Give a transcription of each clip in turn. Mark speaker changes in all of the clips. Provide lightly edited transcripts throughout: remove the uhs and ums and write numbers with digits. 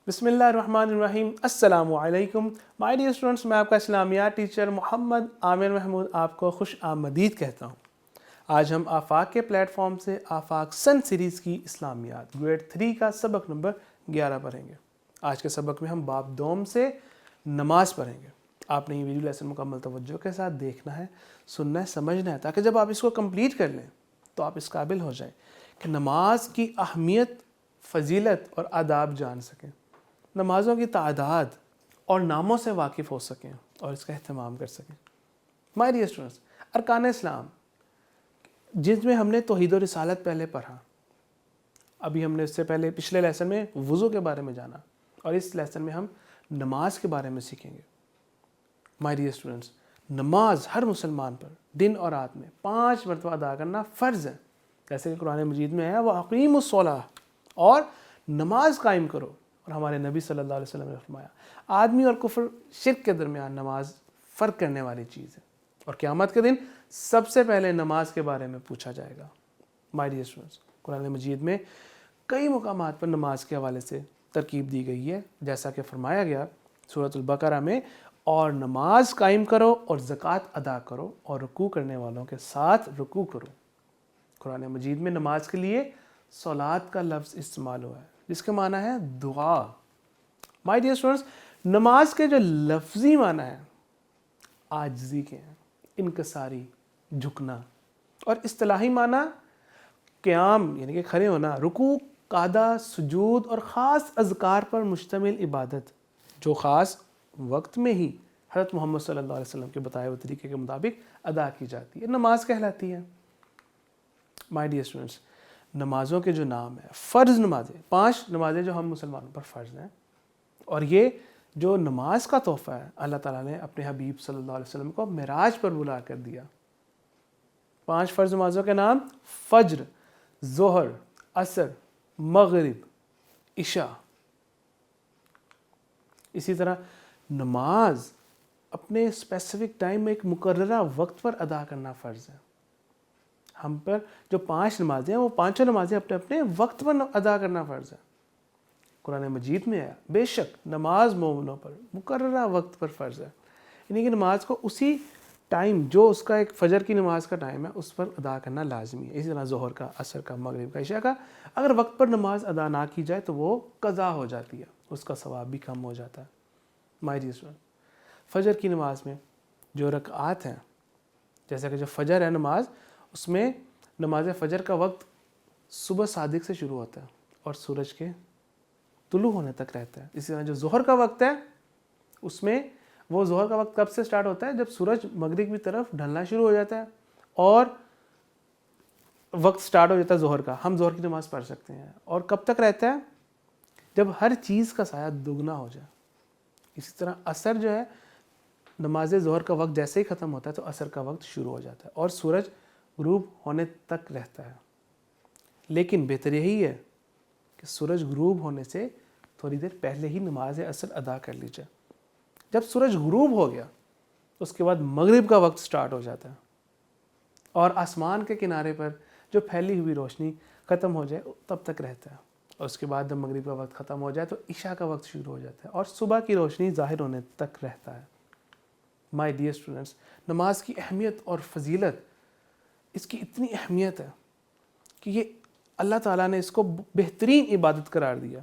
Speaker 1: بسم اللہ الرحمن الرحیم۔ السلام علیکم مائی ڈیئر اسٹوڈنٹس، میں آپ کا اسلامیات ٹیچر محمد عامر محمود آپ کو خوش آمدید کہتا ہوں۔ آج ہم آفاق کے پلیٹ فارم سے آفاق سن سیریز کی اسلامیات گریڈ 3 کا سبق نمبر 11 پڑھیں گے۔ آج کے سبق میں ہم باب دوم سے نماز پڑھیں گے۔ آپ نے یہ ویڈیو لیسن مکمل توجہ کے ساتھ دیکھنا ہے، سننا ہے، سمجھنا ہے، تاکہ جب آپ اس کو کمپلیٹ کر لیں تو آپ اس قابل ہو جائیں کہ نماز کی اہمیت، فضیلت اور آداب جان سکیں، نمازوں کی تعداد اور ناموں سے واقف ہو سکیں اور اس کا اہتمام کر سکیں۔ مائی ڈیئر اسٹوڈنٹس، ارکان اسلام جس میں ہم نے توحید و رسالت پہلے پڑھا، ابھی ہم نے اس سے پہلے پچھلے لیسن میں وضو کے بارے میں جانا، اور اس لیسن میں ہم نماز کے بارے میں سیکھیں گے۔ مائی ڈیئر اسٹوڈنٹس، نماز ہر مسلمان پر دن اور رات میں 5 مرتبہ ادا کرنا فرض ہے، جیسے کہ قرآن مجید میں ہے وَأَقِیمُوا الصَّلَاةَ، اور نماز قائم کرو۔ اور ہمارے نبی صلی اللہ علیہ وسلم نے فرمایا آدمی اور کفر شرک کے درمیان نماز فرق کرنے والی چیز ہے، اور قیامت کے دن سب سے پہلے نماز کے بارے میں پوچھا جائے گا۔ مائی ڈیئر اسٹوڈنٹس، قرآن مجید میں کئی مقامات پر نماز کے حوالے سے ترکیب دی گئی ہے، جیسا کہ فرمایا گیا سورۃ البقرہ میں، اور نماز قائم کرو اور زکوٰۃ ادا کرو اور رکوع کرنے والوں کے ساتھ رکوع کرو۔ قرآن مجید میں نماز کے لیے صلات کا لفظ استعمال ہوا ہے، جس کے معنی ہے دعا۔ مائی ڈیئر اسٹوڈنٹس، نماز کے جو لفظی معنی ہیں عاجزی کے ہیں، انکساری، جھکنا، اور اصطلاحی معنی قیام یعنی کہ کھڑے ہونا، رکوع، قعدہ، سجود اور خاص اذکار پر مشتمل عبادت جو خاص وقت میں ہی حضرت محمد صلی اللہ علیہ وسلم کے بتائے ہوئے طریقے کے مطابق ادا کی جاتی ہے، نماز کہلاتی ہے۔ مائی ڈیئر اسٹوڈنٹس، نمازوں کے جو نام ہیں، فرض نمازیں، 5 نمازیں جو ہم مسلمانوں پر فرض ہیں، اور یہ جو نماز کا تحفہ ہے اللہ تعالیٰ نے اپنے حبیب صلی اللہ علیہ وسلم کو معراج پر بلا کر دیا۔ 5 فرض نمازوں کے نام: فجر، ظہر، عصر، مغرب، عشاء۔ اسی طرح نماز اپنے اسپیسیفک ٹائم میں ایک مقررہ وقت پر ادا کرنا فرض ہے۔ ہم پر جو 5 نمازیں ہیں وہ 5 نمازیں اپنے اپنے وقت پر ادا کرنا فرض ہے۔ قرآن مجید میں ہے بے شک نماز مومنوں پر مقررہ وقت پر فرض ہے، یعنی کہ نماز کو اسی ٹائم جو اس کا ایک فجر کی نماز کا ٹائم ہے اس پر ادا کرنا لازمی ہے۔ اسی طرح ظہر کا، عصر کا، مغرب کا، عشاء کا اگر وقت پر نماز ادا نہ کی جائے تو وہ قضا ہو جاتی ہے، اس کا ثواب بھی کم ہو جاتا ہے۔ مائی ڈیئر اسٹوڈنٹ، فجر کی نماز میں جو رکعات ہیں، جیسا کہ جو فجر ہے نماز، اس میں نماز فجر کا وقت صبح صادق سے شروع ہوتا ہے اور سورج کے طلوع ہونے تک رہتا ہے۔ اسی طرح جو ظہر کا وقت ہے اس میں وہ ظہر کا وقت کب سے سٹارٹ ہوتا ہے؟ جب سورج مغرب کی طرف ڈھلنا شروع ہو جاتا ہے، اور وقت سٹارٹ ہو جاتا ہے ظہر کا، ہم ظہر کی نماز پڑھ سکتے ہیں، اور کب تک رہتا ہے؟ جب ہر چیز کا سایہ دگنا ہو جائے۔ اسی طرح عصر جو ہے، نماز ظہر کا وقت جیسے ہی ختم ہوتا ہے تو عصر کا وقت شروع ہو جاتا ہے اور سورج غروب ہونے تک رہتا ہے۔ لیکن بہتر یہی ہے کہ سورج غروب ہونے سے تھوڑی دیر پہلے ہی نماز عصر ادا کر لی جائے۔ جب سورج غروب ہو گیا تو اس کے بعد مغرب کا وقت سٹارٹ ہو جاتا ہے، اور آسمان کے کنارے پر جو پھیلی ہوئی روشنی ختم ہو جائے تب تک رہتا ہے، اور اس کے بعد جب مغرب کا وقت ختم ہو جائے تو عشاء کا وقت شروع ہو جاتا ہے اور صبح کی روشنی ظاہر ہونے تک رہتا ہے۔ مائی ڈیئر اسٹوڈنٹس، نماز کی اہمیت اور فضیلت، اس کی اتنی اہمیت ہے کہ یہ اللہ تعالیٰ نے اس کو بہترین عبادت قرار دیا،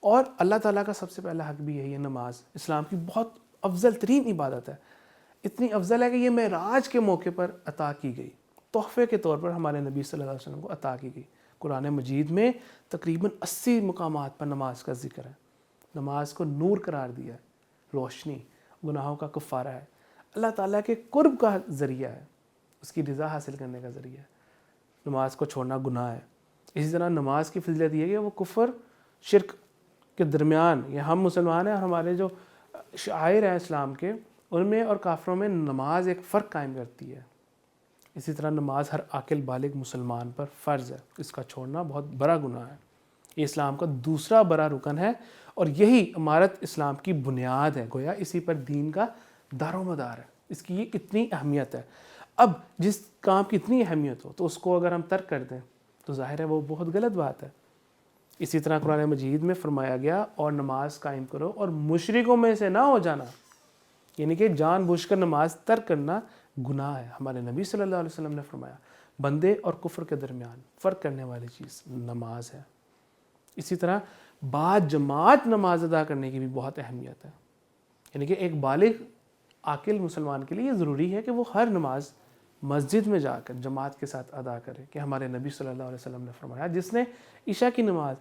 Speaker 1: اور اللہ تعالیٰ کا سب سے پہلا حق بھی یہی ہے۔ نماز اسلام کی بہت افضل ترین عبادت ہے، اتنی افضل ہے کہ یہ معراج کے موقع پر عطا کی گئی، تحفے کے طور پر ہمارے نبی صلی اللہ علیہ وسلم کو عطا کی گئی۔ قرآن مجید میں تقریباً 80 مقامات پر نماز کا ذکر ہے۔ نماز کو نور قرار دیا ہے، روشنی، گناہوں کا کفارہ ہے، اللہ تعالیٰ کے قرب کا ذریعہ ہے، اس کی رضا حاصل کرنے کا ذریعہ ہے۔ نماز کو چھوڑنا گناہ ہے۔ اسی طرح نماز کی فضیلت یہ ہے کہ وہ کفر شرک کے درمیان، یہ ہم مسلمان ہیں اور ہمارے جو شعائر ہیں اسلام کے، ان میں اور کافروں میں نماز ایک فرق قائم کرتی ہے۔ اسی طرح نماز ہر عاقل بالغ مسلمان پر فرض ہے، اس کا چھوڑنا بہت بڑا گناہ ہے۔ یہ اسلام کا دوسرا بڑا رکن ہے، اور یہی عمارت اسلام کی بنیاد ہے، گویا اسی پر دین کا دار و مدار ہے، اس کی یہ اتنی اہمیت ہے۔ اب جس کام کی اتنی اہمیت ہو تو اس کو اگر ہم ترک کر دیں تو ظاہر ہے وہ بہت غلط بات ہے۔ اسی طرح قرآن مجید میں فرمایا گیا اور نماز قائم کرو اور مشرکوں میں سے نہ ہو جانا، یعنی کہ جان بوجھ کر نماز ترک کرنا گناہ ہے۔ ہمارے نبی صلی اللہ علیہ وسلم نے فرمایا بندے اور کفر کے درمیان فرق کرنے والی چیز نماز ہے۔ اسی طرح بعد جماعت نماز ادا کرنے کی بھی بہت اہمیت ہے، یعنی کہ ایک بالغ عاقل مسلمان کے لیے یہ ضروری ہے کہ وہ ہر نماز مسجد میں جا کر جماعت کے ساتھ ادا کرے، کہ ہمارے نبی صلی اللہ علیہ وسلم نے فرمایا جس نے عشاء کی نماز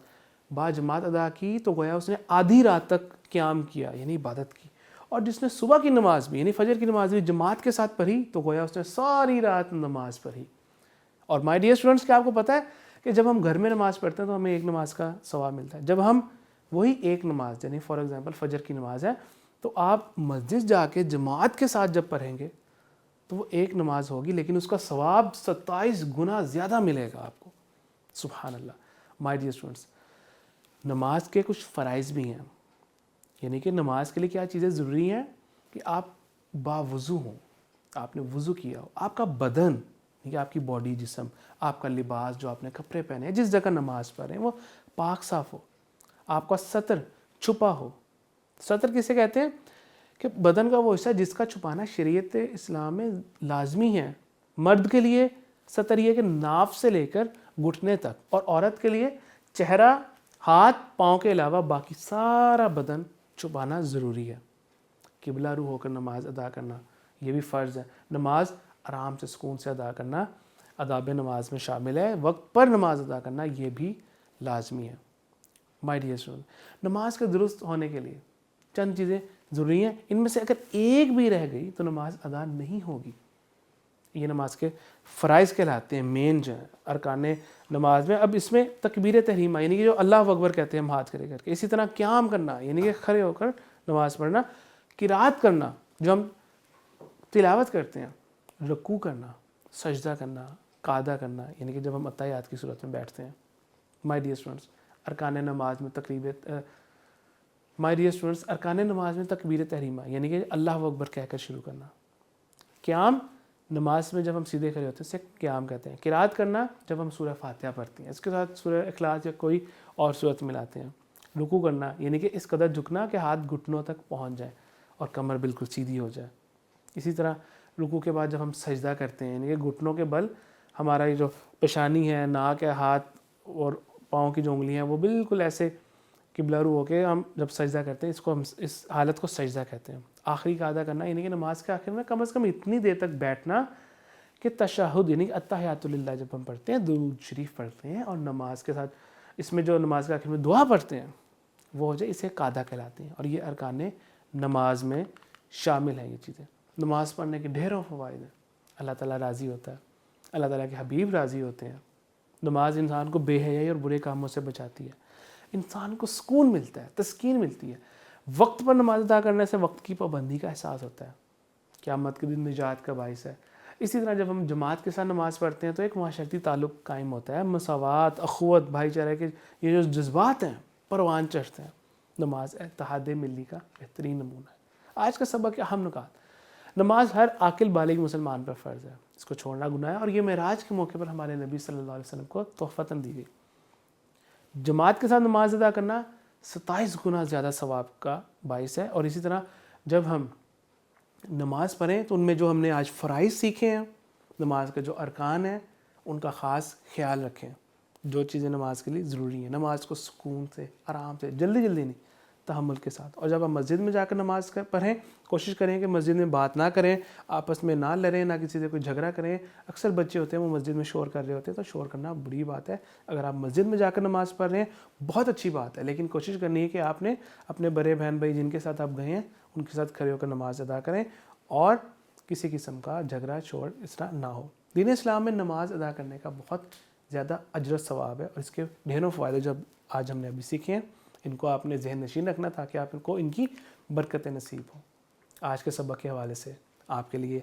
Speaker 1: با جماعت ادا کی تو گویا اس نے آدھی رات تک قیام کیا یعنی عبادت کی، اور جس نے صبح کی نماز بھی یعنی فجر کی نماز بھی جماعت کے ساتھ پڑھی تو گویا اس نے ساری رات نماز پڑھی۔ اور مائی ڈیئر اسٹوڈنٹس، کیا آپ کو پتہ ہے کہ جب ہم گھر میں نماز پڑھتے ہیں تو ہمیں ایک نماز کا ثواب ملتا ہے، جب ہم وہی ایک نماز یعنی فار ایگزامپل فجر کی نماز ہے تو آپ مسجد جا کے جماعت کے ساتھ جب پڑھیں گے تو وہ ایک نماز ہوگی لیکن اس کا ثواب 27 گنا زیادہ ملے گا آپ کو۔ سبحان اللہ۔ مائی ڈیئر اسٹوڈنٹس، نماز کے کچھ فرائض بھی ہیں، یعنی کہ نماز کے لیے کیا چیزیں ضروری ہیں کہ آپ باوضو ہوں، آپ نے وضو کیا ہو، آپ کا بدن کہ آپ کی باڈی جسم، آپ کا لباس جو آپ نے کپڑے پہنے ہیں، جس جگہ نماز پڑھ رہے ہیں وہ پاک صاف ہو، آپ کا سطر چھپا ہو۔ سطر کسے کہتے ہیں کہ بدن کا وہ حصہ جس کا چھپانا شریعت اسلام میں لازمی ہے۔ مرد کے لیے سطر یہ کہ ناف سے لے کر گھٹنے تک، اور عورت کے لیے چہرہ، ہاتھ، پاؤں کے علاوہ باقی سارا بدن چھپانا ضروری ہے۔ قبلہ رو ہو کر نماز ادا کرنا یہ بھی فرض ہے۔ نماز آرام سے سکون سے ادا کرنا آداب نماز میں شامل ہے۔ وقت پر نماز ادا کرنا یہ بھی لازمی ہے۔ مائی ڈیئر اسٹوڈنٹ، نماز کے درست ہونے کے لیے چند چیزیں ضروری ہیں، ان میں سے اگر ایک بھی رہ گئی تو نماز ادا نہیں ہوگی۔ یہ نماز کے فرائض کہلاتے ہیں، مین جو ہیں ارکان نماز میں۔ اب اس میں تکبیر تحریمہ یعنی کہ جو اللہ اکبر کہتے ہیں ہم ہاتھ کھڑے کر کے، اسی طرح قیام کرنا یعنی کہ کھڑے ہو کر نماز پڑھنا، قرات کرنا جو ہم تلاوت کرتے ہیں، رکوع کرنا، سجدہ کرنا، قعدہ کرنا یعنی کہ جب ہم اتحیات کی صورت میں بیٹھتے ہیں۔ مائی ڈیئر اسٹوڈنٹس، ارکان نماز میں تکبیر تحریمہ یعنی کہ اللہ اکبر کہہ کر شروع کرنا۔ قیام نماز میں جب ہم سیدھے کھڑے ہوتے ہیں اسے قیام کہتے ہیں۔ قرات کرنا جب ہم سورہ فاتحہ پڑھتے ہیں، اس کے ساتھ سورہ اخلاص یا کوئی اور سورت ملاتے ہیں۔ رکوع کرنا یعنی کہ اس قدر جھکنا کہ ہاتھ گھٹنوں تک پہنچ جائے اور کمر بالکل سیدھی ہو جائے۔ اسی طرح رکوع کے بعد جب ہم سجدہ کرتے ہیں یعنی کہ گھٹنوں کے بل ہمارا یہ جو پیشانی ہے، ناک ہے، ہاتھ اور پاؤں کی جو انگلیاں ہیں وہ بالکل ایسے قبلہ رو ہو کے ہم جب سجدہ کرتے ہیں اس حالت کو سجدہ کہتے ہیں۔ آخری قعدہ کرنا یعنی کہ نماز کے آخر میں کم از کم اتنی دیر تک بیٹھنا کہ تشہد یعنی کہ اتحیات للہ جب ہم پڑھتے ہیں، درود شریف پڑھتے ہیں اور نماز کے ساتھ اس میں جو نماز کے آخر میں دعا پڑھتے ہیں وہ ہو جائے، اسے قعدہ کہلاتے ہیں۔ اور یہ ارکان نماز میں شامل ہیں۔ یہ چیزیں نماز پڑھنے کے ڈھیروں فوائد ہیں، اللہ تعالیٰ راضی ہوتا ہے، اللہ تعالیٰ کے حبیب راضی ہوتے ہیں۔ نماز انسان کو بے حیائی اور برے کاموں سے بچاتی ہے، انسان کو سکون ملتا ہے، تسکین ملتی ہے۔ وقت پر نماز ادا کرنے سے وقت کی پابندی کا احساس ہوتا ہے، قیامت کے دن نجات کا باعث ہے۔ اسی طرح جب ہم جماعت کے ساتھ نماز پڑھتے ہیں تو ایک معاشرتی تعلق قائم ہوتا ہے، مساوات، اخوت، بھائی چارے کے یہ جو جذبات ہیں پروان چڑھتے ہیں۔ نماز اتحاد ملی کا بہترین نمونہ ہے۔ آج کا سبق اہم نکات: نماز ہر عاقل بالغ مسلمان پر فرض ہے، اس کو چھوڑنا گناہ ہے، اور یہ معراج کے موقع پر ہمارے نبی صلی اللہ علیہ وسلم کو تحفتاً دی گئی۔ جماعت کے ساتھ نماز ادا کرنا 27 گنا زیادہ ثواب کا باعث ہے۔ اور اسی طرح جب ہم نماز پڑھیں تو ان میں جو ہم نے آج فرائض سیکھے ہیں، نماز کے جو ارکان ہیں ان کا خاص خیال رکھیں، جو چیزیں نماز کے لیے ضروری ہیں۔ نماز کو سکون سے، آرام سے، جلدی نہیں، تحمل کے ساتھ۔ اور جب ہم مسجد میں جا کر نماز پڑھیں کوشش کریں کہ مسجد میں بات نہ کریں، آپس میں نہ لڑیں، نہ کسی سے کوئی جھگڑا کریں۔ اکثر بچے ہوتے ہیں وہ مسجد میں شور کر رہے ہوتے ہیں، تو شور کرنا بری بات ہے۔ اگر آپ مسجد میں جا کر نماز پڑھ رہے ہیں بہت اچھی بات ہے، لیکن کوشش کرنی ہے کہ آپ نے اپنے بڑے بہن بھائی جن کے ساتھ آپ گئے ہیں ان کے ساتھ کھڑے ہو کر نماز ادا کریں اور کسی قسم کا جھگڑا شور اس طرح نہ ہو۔ دین اسلام میں نماز ادا کرنے کا بہت زیادہ اجر و ثواب ہے، اور اس کے ڈھیروں فائدے جو آج ہم نے ابھی سیکھے ہیں ان کو آپ نے ذہن نشین رکھنا تاکہ آپ کو ان کی برکتیں نصیب ہوں۔ آج کے سبق کے حوالے سے آپ کے لیے